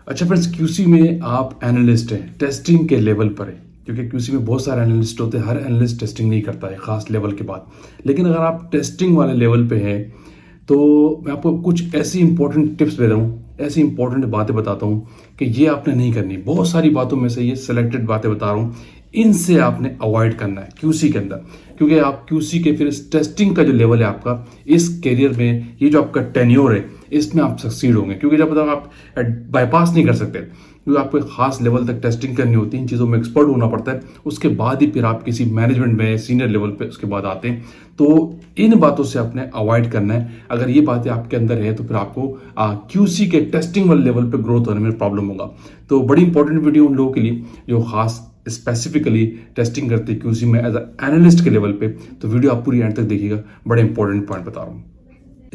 अच्छा friends, QC में आप एनालिस्ट हैं, टेस्टिंग के लेवल पर है, क्योंकि क्यूसी में बहुत सारे एनालिस्ट होते हैं। हर एनालिस्ट टेस्टिंग नहीं करता है खास लेवल के बाद। लेकिन अगर आप टेस्टिंग वाले लेवल पे हैं तो मैं आपको कुछ ऐसी इंपॉर्टेंट टिप्स दे रहा हूँ, ऐसी इंपॉर्टेंट बातें बताता हूँ कि ये आपने नहीं करनी। बहुत सारी बातों में से ये सिलेक्टेड बातें बता रहा हूँ, इनसे आपने अवॉइड करना है क्यूसी के अंदर। क्योंकि आप क्यूसी के फिर इस टेस्टिंग का जो लेवल है आपका, इस करियर में ये जो आपका टेन्योर है, इसमें आप सक्सीड होंगे। क्योंकि जब तक आप बाईपास नहीं कर सकते, क्योंकि आपको एक खास लेवल तक टेस्टिंग करनी होती है, इन चीज़ों में एक्सपर्ट होना पड़ता है। उसके बाद ही फिर आप किसी मैनेजमेंट में सीनियर लेवल पे उसके बाद आते हैं। तो इन बातों से आपने अवॉइड करना है। अगर ये बातें आपके अंदर है तो फिर आपको क्यूसी के टेस्टिंग वाले लेवल पे ग्रोथ होने में प्रॉब्लम होगा। तो बड़ी इंपॉर्टेंट वीडियो उन लोगों के लिए जो खास स्पेसिफिकली टेस्टिंग करते हैं क्यूसी में एज एनालिस्ट के लेवल पे। तो वीडियो आप पूरी एंड तक देखिएगा, बड़े इंपॉर्टेंट पॉइंट बता रहा हूँ।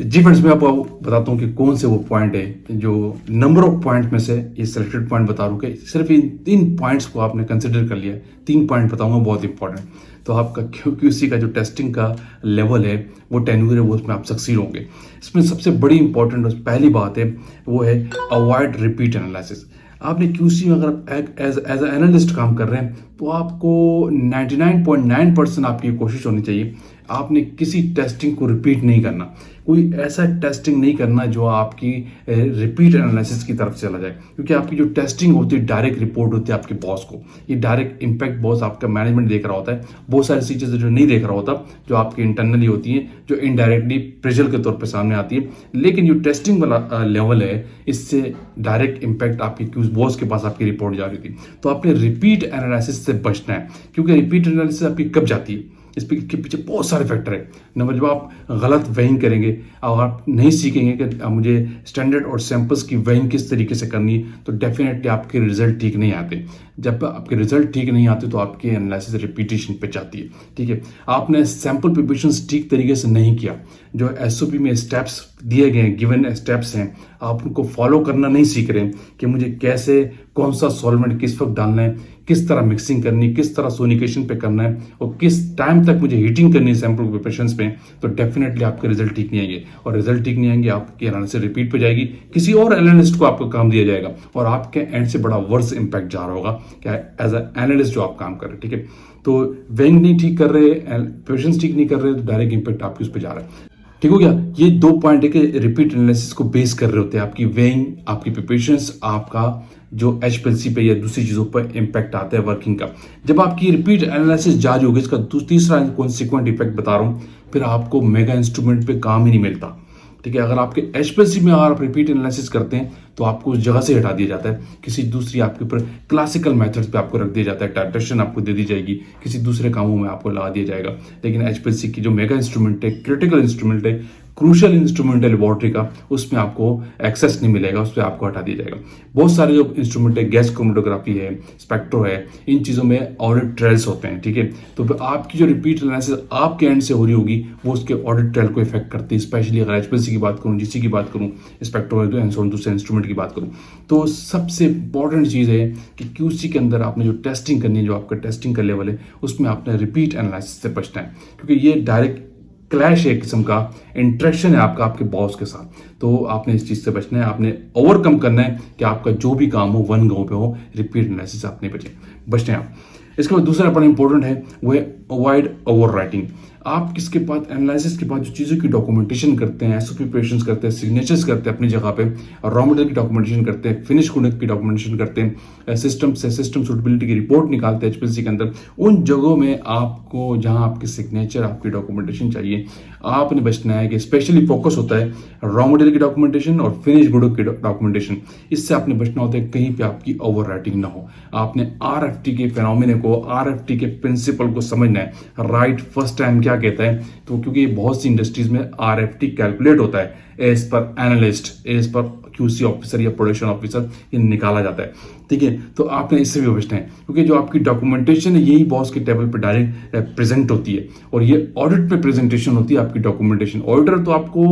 जी फ्रेंड्स, मैं आपको बताता हूँ कि कौन से वो पॉइंट है जो नंबर ऑफ पॉइंट में से ये सिलेक्टेड पॉइंट बता रहा हूँ कि सिर्फ इन 3 पॉइंट्स को आपने कंसिडर कर लिया है। 3 पॉइंट बताऊंगा बहुत इंपॉर्टेंट। तो आपका क्यूसी का जो टेस्टिंग का लेवल है, वो टेन्योर है, वो उसमें आप सक्सीड होंगे। इसमें सबसे बड़ी इंपॉर्टेंट और पहली बात है वो है अवॉइड रिपीट एनालिसिस। आपने क्यूसी में अगर एज एनालिस्ट काम कर रहे हैं तो आपको 99.9% आपकी कोशिश होनी चाहिए आपने किसी टेस्टिंग को रिपीट नहीं करना। कोई ऐसा टेस्टिंग नहीं करना जो आपकी रिपीट एनालिसिस की तरफ चला जाए। क्योंकि आपकी जो टेस्टिंग होती है डायरेक्ट रिपोर्ट होती है आपके बॉस को। ये डायरेक्ट इम्पैक्ट बॉस आपका मैनेजमेंट देख रहा होता है। बहुत सारी चीज़ें जो नहीं देख रहा होता, जो आपकी इंटरनली होती हैं, जो इनडायरेक्टली प्रेशर के तौर पर सामने आती है। लेकिन जो टेस्टिंग वाला लेवल है, इससे डायरेक्ट इम्पैक्ट आपकी बॉस के पास आपकी रिपोर्ट जा रही थी। तो आपने रिपीट एनालिसिस से बचना है। क्योंकि रिपीट एनालिसिस आपकी कब जाती है, इसके पीछे बहुत सारे फैक्टर है। नंबर, जब आप गलत वेइंग करेंगे और आप नहीं सीखेंगे कि मुझे स्टैंडर्ड और सैंपल्स की वेइंग किस तरीके से करनी है, तो डेफिनेटली आपके रिजल्ट ठीक नहीं आते। जब आपके रिजल्ट ठीक नहीं आते तो आपकी एनालिसिस रिपीटेशन पे जाती है। ठीक है, आपने सैंपल प्रिपरेशन ठीक तरीके से नहीं किया। जो एसओपी में स्टेप्स दिए गए हैं, गिवन स्टेप्स हैं, आप उनको फॉलो करना नहीं सीख रहे हैं कि मुझे कैसे कौन सा सॉल्वेंट किस वक्त डालना है, किस तरह मिक्सिंग करनी है, किस तरह सोनिकेशन पे करना है और किस टाइम तक मुझे हीटिंग करनी है सैंपल प्रिपरेशंस पे, तो डेफिनेटली आपके रिजल्ट ठीक नहीं आएंगे। और रिजल्ट ठीक नहीं आएंगे, आपकी एनालिसिस रिपीट पे जाएगी, किसी और एनालिस्ट को आपको काम दिया जाएगा और आपके एंड से बड़ा वर्स इंपैक्ट जा रहा होगा क्या एज ए एनालिस्ट जो आप काम कर रहे हैं। ठीक है, तो वेइंग नहीं ठीक कर रहे, प्रिपरेशंस ठीक नहीं कर रहे, तो डायरेक्ट इंपैक्ट आपके उस पर जा रहा है। ठीक हो गया। ये 2 पॉइंट है कि रिपीट एनालिसिस को बेस कर रहे होते हैं। आपकी वेइंग, आपकी प्रिपरेशंस, आपका जो एचपीएलसी पे या दूसरी चीज़ों पर इंपैक्ट आता है वर्किंग का। जब आपकी रिपीट एनालिसिस जारी होगी, इसका तीसरा कॉन्सिक्वेंट इफेक्ट बता रहा हूँ, फिर आपको मेगा इंस्ट्रूमेंट पे काम ही नहीं मिलता। ठीक है, अगर आपके एचपीएलसी में अगर आप रिपीट एनालिसिस करते हैं तो आपको उस जगह से हटा दिया जाता है, किसी दूसरी आपके ऊपर क्लासिकल मेथड्स पे आपको रख दिया जाता है, टाइट्रेशन आपको दे दी जाएगी, किसी दूसरे कामों में आपको लगा दिया जाएगा। लेकिन एचपीएलसी की जो मेगा इंस्ट्रूमेंट है, क्रिटिकल इंस्ट्रूमेंट है, क्रूशियल इंस्ट्रूमेंट है लेबोरेटरी का, उसमें आपको एक्सेस नहीं मिलेगा, उस पर आपको हटा दिया जाएगा। बहुत सारे जो इंस्ट्रूमेंट है, गैस क्रोमेटोग्राफी है, स्पेक्ट्रो है, इन चीज़ों में ऑडिट ट्रायल्स होते हैं। ठीक है, तो आपकी जो रिपीट एनालिसिस आपके एंड से हो रही होगी, वो उसके ऑडिट ट्रायल को इफेक्ट करती है। स्पेशली अगर एचपीएलसी की बात करूँ, जीसी की बात करूँ, स्पेक्ट्रो है, दूसरे इंस्ट्रूमेंट की बात करूँ, तो सबसे इंपॉर्टेंट चीज़ है कि क्यूसी के अंदर आपने जो टेस्टिंग करनी है, जो आपका टेस्टिंग का लेवल है, उसमें आपने रिपीट एनालिसिस से बचना है। क्योंकि ये डायरेक्ट क्लैश है, एक किस्म का इंटरेक्शन है आपका आपके बॉस के साथ। तो आपने इस चीज़ से बचना है, आपने ओवरकम करना है कि आपका जो भी काम हो 1 गो पे हो, रिपीट एनालिसिस आपने बचने आप। इसके बाद दूसरा बड़ा इंपॉर्टेंट है वो है अवॉइड ओवर राइटिंग। आप किसके बाद एनालिसिस के बाद जो चीज़ों की डॉक्यूमेंटेशन करते हैं, एसओपी प्रिपरेशंस करते हैं, सिग्नेचर्स करते हैं अपनी जगह पे, रॉ मटेरियल की डॉक्यूमेंटेशन करते हैं, फिनिश गुड की डॉक्यूमेंटेशन करते हैं, सिस्टम से सिस्टम सूटेबिलिटी की रिपोर्ट निकालते हैं एचपीएलसी के अंदर, उन जगहों में आपको जहां आपके सिग्नेचर, आपकी डॉक्यूमेंटेशन चाहिए, आपने बचना है कि स्पेशली फोकस होता है रॉ मटेरियल की डॉक्यूमेंटेशन और फिनिश गुड की डॉक्यूमेंटेशन। इससे आपने बचना होता है कहीं पे आपकी ओवर राइटिंग ना हो। आपने आरएफटी के फिनोमेना को, आरएफटी के प्रिंसिपल को समझना है। राइट फर्स्ट टाइम क्या कहता है, तो क्योंकि बहुत सी इंडस्ट्रीज में आरएफटी कैलकुलेट होता है as per analyst, as per QC officer या प्रोडक्शन ऑफिसर, ये निकाला जाता है। ठीक है, तो आपने इससे भी बचना है क्योंकि जो आपकी डॉक्यूमेंटेशन है यही बॉस के टेबल पर डायरेक्ट प्रेजेंट होती है और ये ऑडिट पे प्रेजेंटेशन होती है आपकी डॉक्यूमेंटेशन। ऑडिटर तो आपको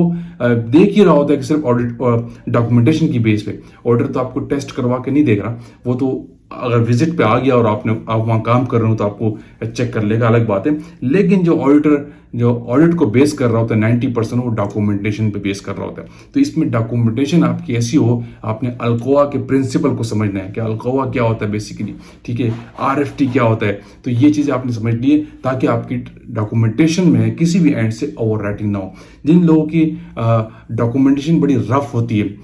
देख ही रहा होता है कि सिर्फ ऑडिट डॉक्यूमेंटेशन की बेस पे, ऑडिटर तो आपको टेस्ट करवा के नहीं देख रहा, वो तो अगर विजिट पे आ गया और आप वहाँ काम कर रहे हो तो आपको चेक कर लेगा, अलग बात है। लेकिन जो ऑडिट को बेस कर रहा होता है 90% वो डॉक्यूमेंटेशन पे बेस कर रहा होता है। तो इसमें डॉक्यूमेंटेशन आपकी ऐसी हो, आपने अल्कोआ के प्रिंसिपल को समझना है कि अल्कोआ क्या होता है बेसिकली, ठीक है, RFT क्या होता है। तो ये चीज़ें आपने समझ ली है ताकि आपकी डॉक्यूमेंटेशन में किसी भी एंड से ओवर राइटिंग ना हो। जिन लोगों की डॉक्यूमेंटेशन बड़ी रफ होती है,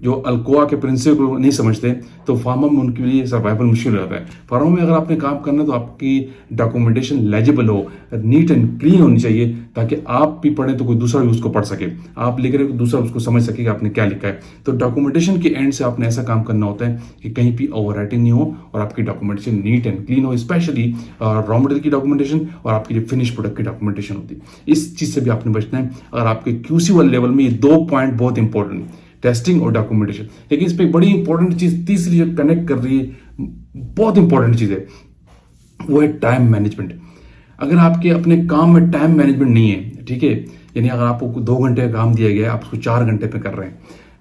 जो अल्कोआ के प्रिंसिपल को नहीं समझते, तो फार्मा में उनके लिए सर्वाइवल मुश्किल हो जाता है। फार्मा में अगर आपने काम करना है तो आपकी डॉक्यूमेंटेशन लेजिबल हो, नीट एंड क्लीन होनी चाहिए, ताकि आप भी पढ़ें तो कोई दूसरा भी उसको पढ़ सके, आप लिख रहे हो दूसरा उसको समझ सके कि आपने क्या लिखा है। तो डॉक्यूमेंटेशन के एंड से आपने ऐसा काम करना होता है कि कहीं भी ओवर राइटिंग नहीं हो और आपकी डॉक्यूमेंटेशन नीट एंड क्लीन हो, स्पेशली रॉ मटेरियल की डॉक्यूमेंटेशन और आपकी जो फिनिश प्रोडक्ट की डॉक्यूमेंटेशन होती है। इस चीज़ से भी आपने बचना है। अगर आपके QC वाले लेवल में ये 2 पॉइंट बहुत इंपॉर्टेंट, टेस्टिंग और डॉक्यूमेंटेशन। लेकिन इस पर एक बड़ी इंपॉर्टेंट चीज तीसरी जो कनेक्ट कर रही है, बहुत इंपॉर्टेंट चीज है, वो है टाइम मैनेजमेंट। अगर आपके अपने काम में टाइम मैनेजमेंट नहीं है, ठीक है, यानी अगर आपको 2 घंटे का काम दिया गया है, आप उसको 4 घंटे पे कर रहे हैं,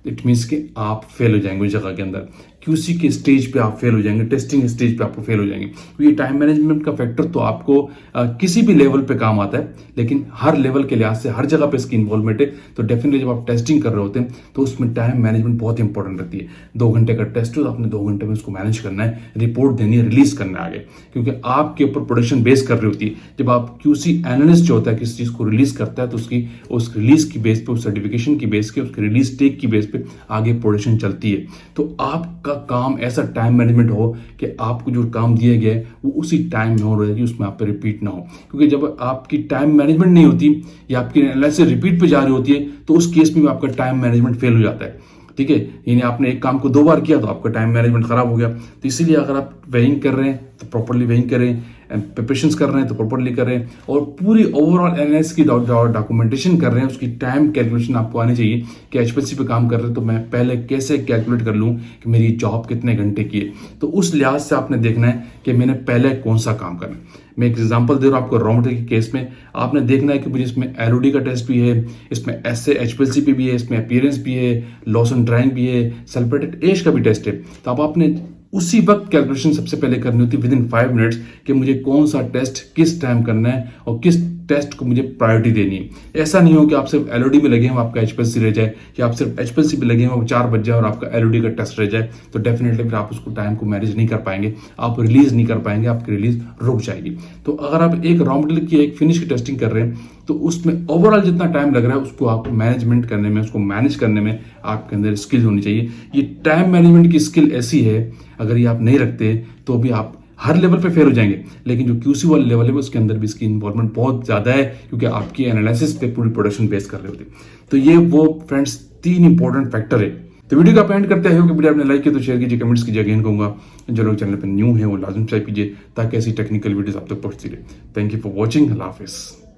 इट मीन्स कि आप फेल हो जाएंगे उस जगह के अंदर। QC के स्टेज पे आप फेल हो जाएंगे, टेस्टिंग स्टेज पे आपको फेल हो जाएंगे। तो ये टाइम मैनेजमेंट का फैक्टर तो आपको किसी भी लेवल पे काम आता है, लेकिन हर लेवल के लिहाज से हर जगह पे इसकी इन्वॉल्वमेंट है। तो डेफिनेटली जब आप टेस्टिंग कर रहे होते हैं तो उसमें टाइम मैनेजमेंट बहुत इंपॉर्टेंट रहती है। 2 घंटे का टेस्ट हो तो आपने 2 घंटे में उसको मैनेज करना है, रिपोर्ट देनी है, रिलीज करना है आगे, क्योंकि आपके ऊपर प्रोडक्शन बेस कर रही होती है। जब आप QC एनालिस्ट जो होता है किसी चीज़ को रिलीज करता है तो उसकी उस रिलीज की बेस पे, उस सर्टिफिकेशन की बेस पे, उसके रिलीज टेक की बेस पे आगे प्रोडक्शन चलती है। तो आपका काम ऐसा टाइम मैनेजमेंट हो कि आपको जो काम दिया गया है वो उसी टाइम में हो रहा है कि उसमें आप पे रिपीट ना हो। क्योंकि जब आपकी टाइम मैनेजमेंट नहीं होती या आपकी एनालिसिस रिपीट पे जा रही होती है तो उस केस में भी आपका टाइम मैनेजमेंट फेल हो जाता है, ठीक है। यानी आपने एक काम को 2 बार किया तो आपका टाइम मैनेजमेंट खराब हो गया। तो इसीलिए अगर आप वेइंग कर रहे हैं तो प्रॉपरली वेइंग करें, प्रिपरेशंस कर रहे हैं तो प्रॉपरली करें, और पूरी ओवरऑल एनालिसिस की डॉक्यूमेंटेशन कर रहे हैं, उसकी टाइम कैलकुलेशन आपको आनी चाहिए कि HPLC पे काम कर रहे हैं तो मैं पहले कैसे कैलकुलेट कर लूँ कि मेरी जॉब कितने घंटे की है। तो उस लिहाज से आपने देखना है कि मैंने पहले कौन सा काम करना है। मैं एक एग्जांपल दे रहा हूँ आपको। रॉ मटेरियल के केस में आपने देखना है कि मुझे इसमें LOD का टेस्ट भी है, इसमें ऐसे HPLC पे भी है, इसमें अपीयरेंस भी है, लॉस एंड ड्राइंग भी है, सल्फेटेड एश का भी टेस्ट है। तो अब आपने उसी वक्त कैलकुलेशन सबसे पहले करनी होती है विदिन 5 मिनट्स कि मुझे कौन सा टेस्ट किस टाइम करना है और किस टेस्ट को मुझे प्रायोरिटी देनी है। ऐसा नहीं हो कि आप सिर्फ LOD में लगे हैं आपका HPLC रह जाए, या आप सिर्फ HPLC पे लगे हैं 4 बज जाए और आपका LOD का टेस्ट रह जाए। तो डेफिनेटली फिर आप उसको टाइम को मैनेज नहीं कर पाएंगे, आप रिलीज नहीं कर पाएंगे, आपकी रिलीज रुक जाएगी। तो अगर आप एक रॉ मटेरियल की एक फिनिश की टेस्टिंग कर रहे हैं तो उसमें ओवरऑल जितना टाइम लग रहा है उसको आपको मैनेजमेंट करने में, उसको मैनेज करने में आपके अंदर स्किल होनी चाहिए। ये टाइम मैनेजमेंट की स्किल ऐसी है, अगर ये आप नहीं रखते तो भी आप हर लेवल पे फेल हो जाएंगे। लेकिन जो QC वाले लेवल है उसके अंदर भी इसकी इन्वॉल्वमेंट बहुत ज़्यादा है, क्योंकि आपकी एनालिसिस पे पूरी प्रोडक्शन बेस कर रहे होते। तो ये वो फ्रेंड्स 3 इंपॉर्टेंट फैक्टर है। तो वीडियो का एंड करते हैं कि वीडियो आपने लाइक किया तो शेयर कीजिए, कमेंट्स कीजिए। अगेन कहूँगा जो लोग चैनल पर न्यू है वो लाजम सब्सक्राइब कीजिए ताकि ऐसी टेक्निकल वीडियोस आप तक पहुँचती रहे। Thank you for watching. अल्लाह हाफिज़।